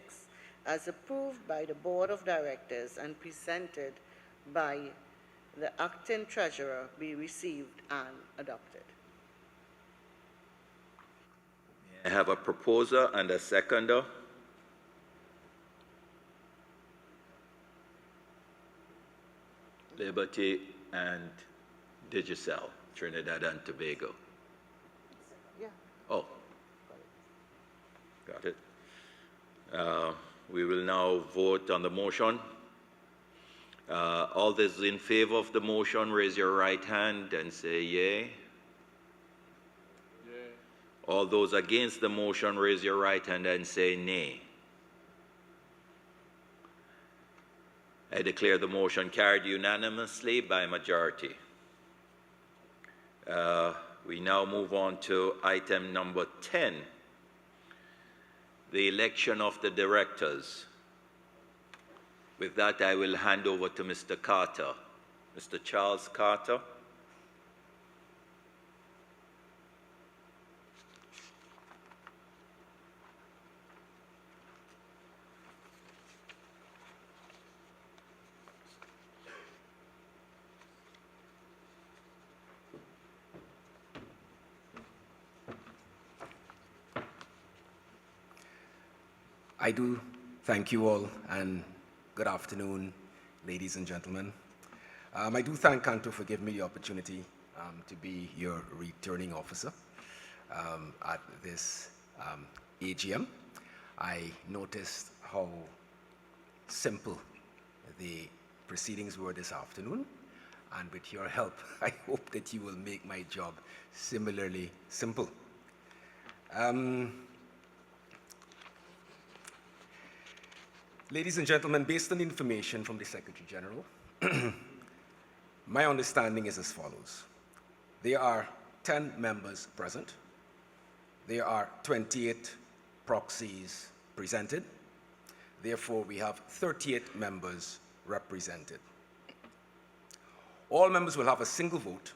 as approved by the Board of Directors and presented by the acting treasurer, be received and adopted. I have a proposer and a seconder. Liberty and Digicel, Trinidad and Tobago. Yeah. Oh, got it. We will now vote on the motion. All those in favor of the motion, raise your right hand and say yay. Yay. All those against the motion, raise your right hand and say nay. I declare the motion carried unanimously by majority. We now move on to item number 10, the election of the directors. With that, I will hand over to Mr. Carter. Mr. Charles Carter. I do thank you all, and good afternoon, ladies and gentlemen. I do thank CANTO for giving me the opportunity to be your returning officer at this AGM. I noticed how simple the proceedings were this afternoon, and with your help, I hope that you will make my job similarly simple. Ladies and gentlemen, based on information from the Secretary General, my understanding is as follows. There are 10 members present. There are 28 proxies presented. Therefore, we have 38 members represented. All members will have a single vote,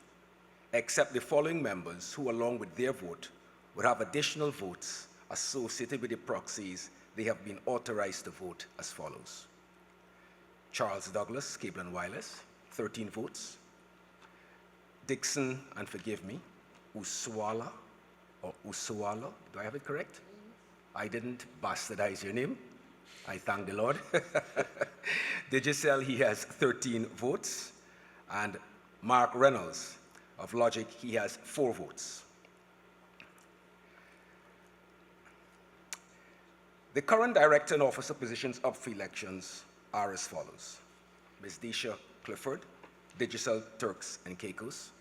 except the following members who, along with their vote, would have additional votes associated with the proxies they have been authorized to vote as follows. Charles Douglas, Cable and Wireless, 13 votes. Dixon, and forgive me, Uswala, or Uswala, do I have it correct? I didn't bastardize your name. I thank the Lord. Digicel, he has 13 votes. And Mark Reynolds of Logic, he has 4 votes. The current director and officer positions up for elections are as follows. Ms. Desha Clifford, Digicel Turks and Caicos,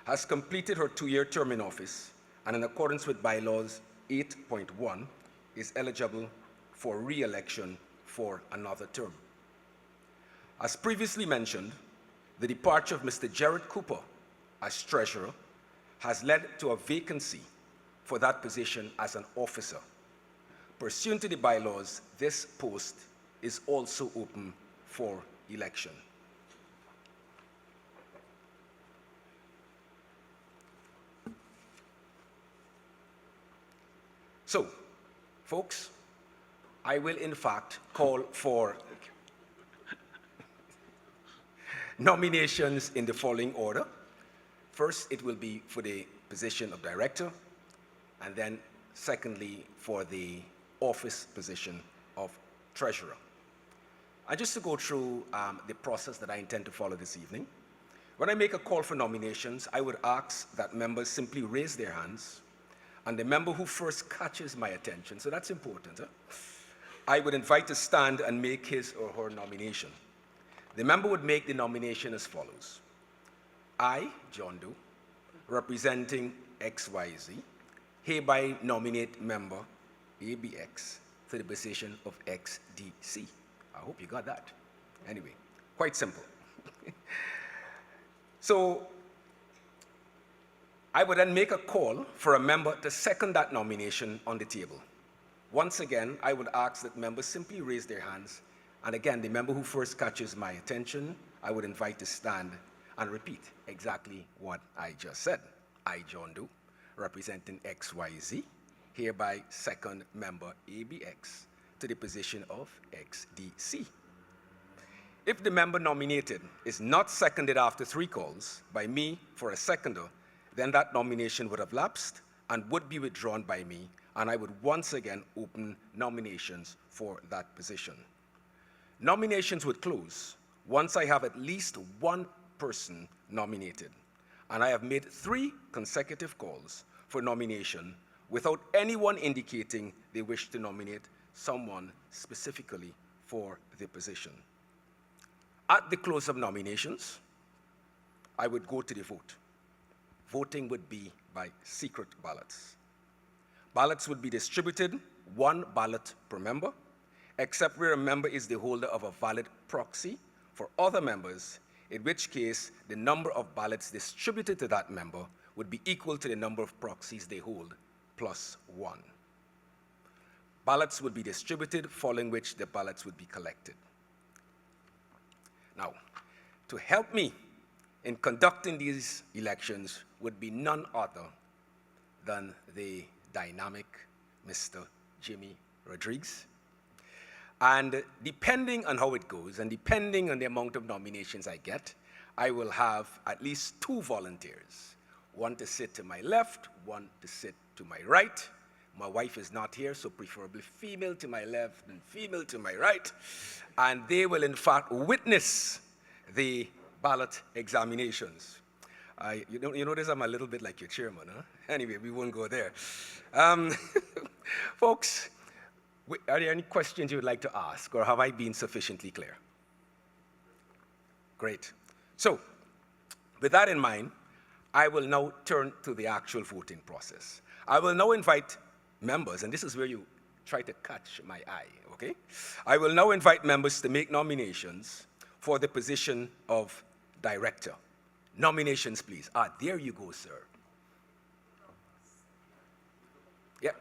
has completed her 2-year term in office and in accordance with bylaws 8.1 is eligible for re-election for another term. As previously mentioned, the departure of Mr. Jared Cooper as treasurer has led to a vacancy for that position as an officer. Pursuant to the bylaws, this post is also open for election. So, folks, I will in fact call for nominations in the following order. First, it will be for the position of director, and then secondly, for the office position of treasurer. And just to go through the process that I intend to follow this evening, when I make a call for nominations, I would ask that members simply raise their hands, and the member who first catches my attention, so that's important, I would invite to stand and make his or her nomination. The member would make the nomination as follows. I, John Doe, representing XYZ, hereby nominate member ABX to the position of XDC. I hope you got that. Anyway, quite simple. So, I would then make a call for a member to second that nomination on the table. Once again, I would ask that members simply raise their hands, and again, the member who first catches my attention, I would invite to stand and repeat exactly what I just said. I, John Doe, representing XYZ, hereby second member ABX to the position of XDC. If the member nominated is not seconded after 3 calls by me for a seconder, then that nomination would have lapsed and would be withdrawn by me, and I would once again open nominations for that position. Nominations would close once I have at least 1 person nominated, and I have made 3 consecutive calls for nomination without anyone indicating they wish to nominate someone specifically for the position. At the close of nominations, I would go to the vote. Voting would be by secret ballots. Ballots would be distributed, 1 ballot per member, except where a member is the holder of a valid proxy for other members, in which case the number of ballots distributed to that member would be equal to the number of proxies they hold, plus 1. Ballots would be distributed, following which the ballots would be collected. Now, to help me in conducting these elections would be none other than the dynamic Mr. Jimmy Rodriguez. And depending on how it goes, and depending on the amount of nominations I get, I will have at least 2 volunteers, one to sit to my left, one to sit to my right, My wife is not here, so preferably female to my left and female to my right. And they will, in fact, witness the ballot examinations. You notice I'm a little bit like your chairman, huh? Anyway, we won't go there. Folks, are there any questions you would like to ask, or have I been sufficiently clear? Great. So, with that in mind, I will now turn to the actual voting process. I will now invite members, and this is where you try to catch my eye, okay? I will now invite members to make nominations for the position of director. Nominations, please. There you go, sir. Yeah.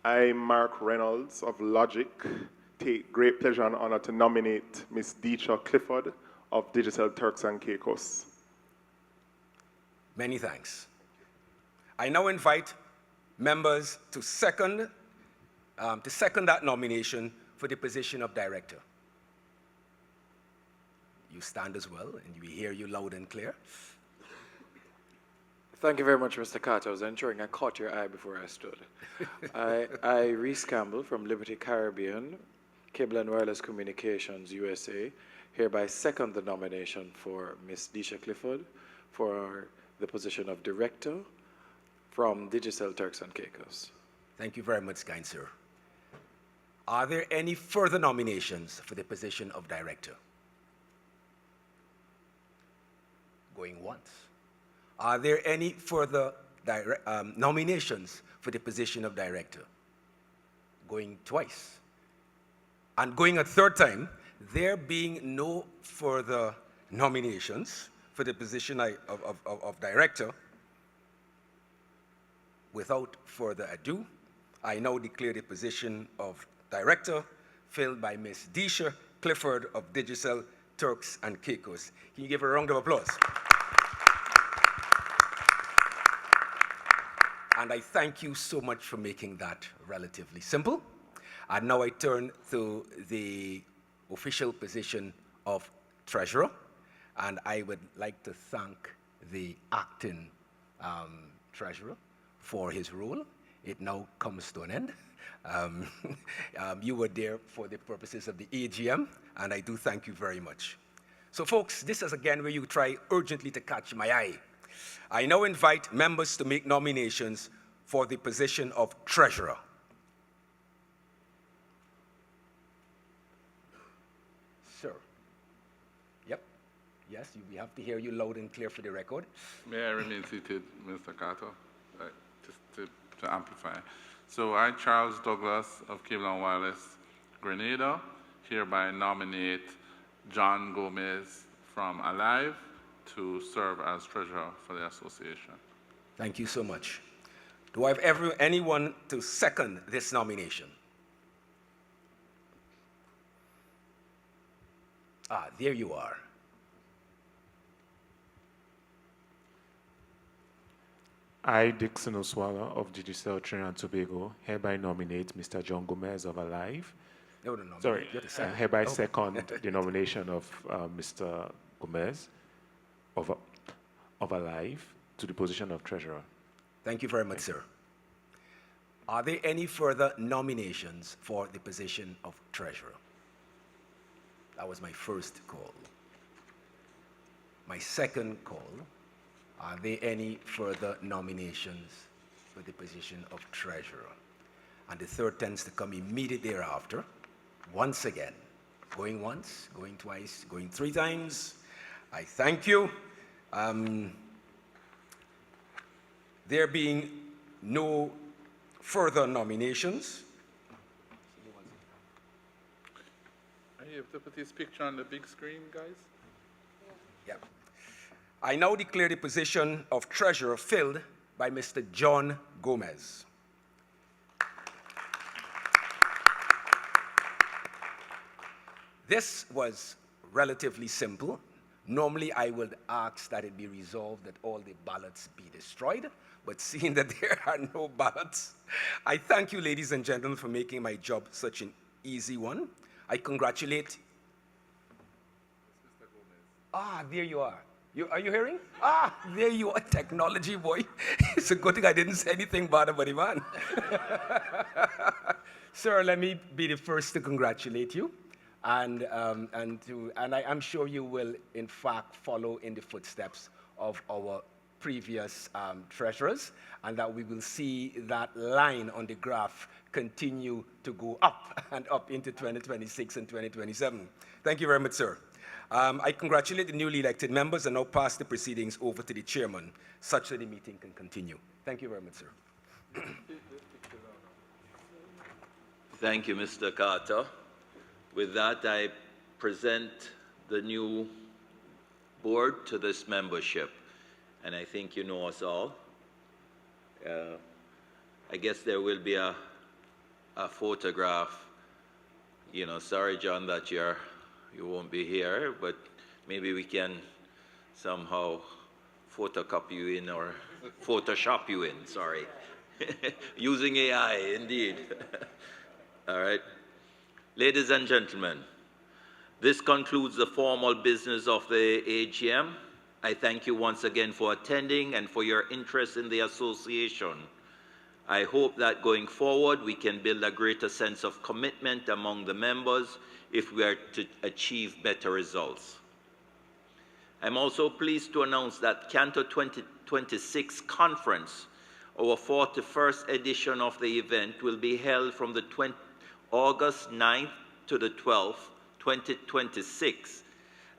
I, Mark Reynolds of Logic, take great pleasure and honor to nominate Ms. Deecha Clifford of Digital Turks and Caicos. Many thanks. I now invite members to second that nomination for the position of director. You stand as well, and we hear you loud and clear. Thank you very much, Mr. Carter. I was ensuring I caught your eye before I stood. I, Reese Campbell from Liberty Caribbean, Cable and Wireless Communications, USA, hereby second the nomination for Ms. Deecha Clifford for the position of director from Digital Turks and Caicos. Thank you very much, kind sir. Are there any further nominations for the position of director? Going once. Are there any further nominations for the position of director? Going twice. And going a third time, there being no further nominations for the position of director, without further ado, I now declare the position of director filled by Ms. Deecha Clifford of Digital Turks and Caicos. Can you give her a round of applause? And I thank you so much for making that relatively simple. And now I turn to the official position of treasurer. And I would like to thank the acting treasurer for his role. It now comes to an end. You were there for the purposes of the AGM, and I do thank you very much. So folks, this is again where you try urgently to catch my eye. I now invite members to make nominations for the position of treasurer. Sir. Yep. Yes, we have to hear you loud and clear for the record. May I remain seated, Mr. Carter, just to amplify. So I, Charles Douglas of Cable and Wireless, Grenada, hereby nominate John Gomez from Alive to serve as treasurer for the association. Thank you so much. Do I have anyone to second this nomination? There you are. I, Dixon Oswala of Digital Trinidad and Tobago, hereby nominate Mr. John Gomez of Alive. No. Sorry, hereby second the nomination of Mr. Gomez of Alive to the position of treasurer. Thank you very much, sir. Are there any further nominations for the position of treasurer? That was my first call. My second call. Are there any further nominations for the position of treasurer? And the third tends to come immediately thereafter. Once again, going once, going twice, going three times. I thank you. There being no further nominations. Are you able to put his picture on the big screen, guys? Yep. I now declare the position of treasurer filled by Mr. John Gomez. This was relatively simple. Normally, I would ask that it be resolved that all the ballots be destroyed, but seeing that there are no ballots, I thank you, ladies and gentlemen, for making my job such an easy one. I congratulate. There you are. Are you hearing? Ah, there you are, technology boy. It's a good thing I didn't say anything bad about the man. Sir, let me be the first to congratulate you. And I'm sure you will, in fact, follow in the footsteps of our previous treasurers, and that we will see that line on the graph continue to go up and up into 2026 and 2027. Thank you very much, sir. I congratulate the newly elected members and now pass the proceedings over to the chairman, such that the meeting can continue. Thank you very much, sir. Thank you, Mr. Carter. With that, I present the new board to this membership. And I think you know us all. I guess there will be a photograph. You know, sorry, John, that you won't be here, but maybe we can somehow photocopy you in or Photoshop you in, sorry. Using AI, indeed. All right. Ladies and gentlemen, this concludes the formal business of the AGM. I thank you once again for attending and for your interest in the association. I hope that going forward we can build a greater sense of commitment among the members if we are to achieve better results. I'm also pleased to announce that CANTO 2026 conference, our 41st edition of the event, will be held from the August 9th to the 12th, 2026,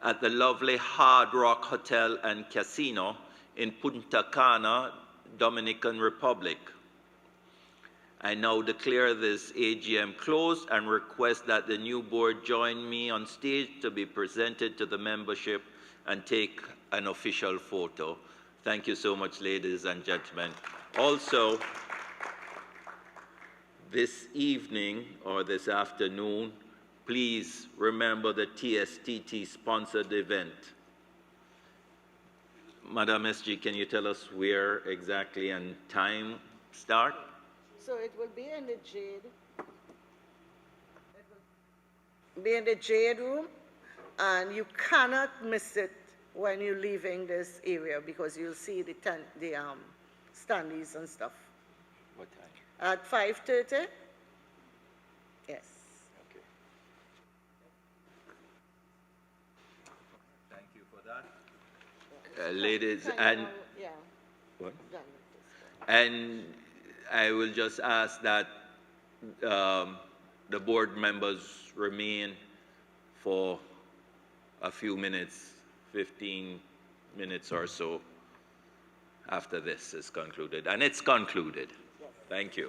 at the lovely Hard Rock Hotel and Casino in Punta Cana, Dominican Republic. I now declare this AGM closed and request that the new board join me on stage to be presented to the membership and take an official photo. Thank you so much, ladies and gentlemen. Also, this evening or this afternoon, please remember the TSTT-sponsored event. Madam SG, can you tell us where exactly and time start? So it will be in the Jade. It will be in the Jade room, and you cannot miss it when you're leaving this area because you'll see the standees and stuff. What time? At 5:30? Yes. Okay. Thank you for that. Ladies and... Yeah. What? Done with this. And I will just ask that the board members remain for a few minutes, 15 minutes or so after this is concluded. And it's concluded. Thank you.